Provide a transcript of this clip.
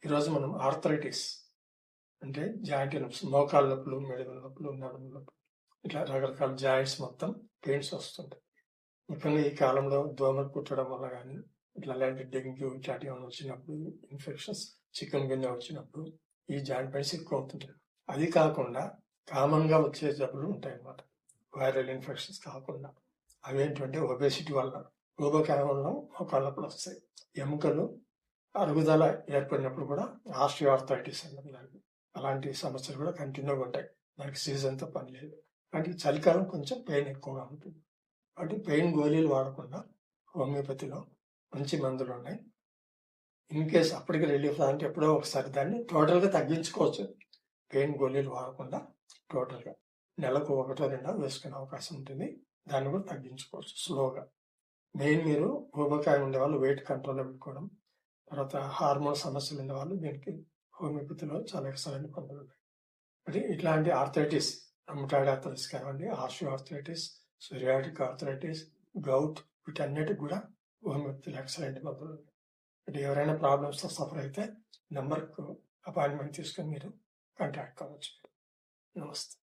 ఈరోజు మనం ఆర్థరైటిస్ అంటే జాయింట్ నొప్స్, మోకాళ్ళ నొప్పులు, మెడల నొప్పులు, నడుము నొప్పులు, ఇట్లా రకరకాల జాయింట్స్ మొత్తం పెయిన్స్ వస్తుంటాయి. ముఖ్యంగా ఈ కాలంలో దోమలు కుట్టడం వల్ల కానీ ఇట్లా అలాంటి డెంగ్యూ ఇట్లాంటివి ఏమైనా వచ్చినప్పుడు, ఇన్ఫెక్షన్స్, చికెన్ గున్యా వచ్చినప్పుడు ఈ జాయింట్ పెయిన్స్ ఎక్కువ అవుతుంటాయి. అది కాకుండా కామన్గా వచ్చే జబ్బులు ఉంటాయి అన్నమాట. వైరల్ ఇన్ఫెక్షన్స్ కాకుండా అవి ఏంటంటే ఒబేసిటీ వల్ల, ఊబకాయం వల్ల మోకాళ్ళ నొప్పులు వస్తాయి. ఎముకలు అరుగుదల ఏర్పడినప్పుడు కూడా ఆస్టియోఆర్థరైటిస్ అన్నది అలాంటి సమస్యలు కూడా కంటిన్యూగా ఉంటాయి. దానికి సీజన్తో పని లేదు. అంటే చలికాలం కొంచెం పెయిన్ ఎక్కువగా ఉంటుంది. అంటే పెయిన్ గోళీలు వాడకుండా హోమియోపతిలో మంచి మందులు ఉన్నాయి. ఇన్ కేస్ అప్పటికి రిలీఫ్ అంటే ఎప్పుడో ఒకసారి దాన్ని టోటల్గా తగ్గించుకోవచ్చు. పెయిన్ గోళీలు వాడకుండా టోటల్గా నెలకు 1-2 వేసుకునే అవకాశం ఉంటుంది. దాన్ని కూడా తగ్గించుకోవచ్చు స్లోగా. మెయిన్ మీరు ఊబకాయం ఉండే వాళ్ళు వెయిట్ కంట్రోల్లో పెట్టుకోవడం, తర్వాత హార్మోన్ సమస్యలు ఉండే వాళ్ళు దీనికి హోమియోపతిలో చాలా ఎక్సలెంట్ మందులు ఉన్నాయి. అంటే ఇట్లాంటి ఆర్థరైటిస్, రుమటాయిడ్ ఆర్థరైటిస్ కానివ్వండి, ఆస్టియోఆర్థరైటిస్, సోరియాటిక్ ఆర్థరైటిస్, గౌట్, వీటన్నిటికి కూడా హోమియోపతిలో ఎక్సలెంట్ మందులు ఉన్నాయి. అంటే ఎవరైనా ప్రాబ్లమ్స్తో సఫర్ అయితే నెంబర్కు అపాయింట్మెంట్ తీసుకొని మీరు కాంటాక్ట్ కావచ్చు. నమస్తే.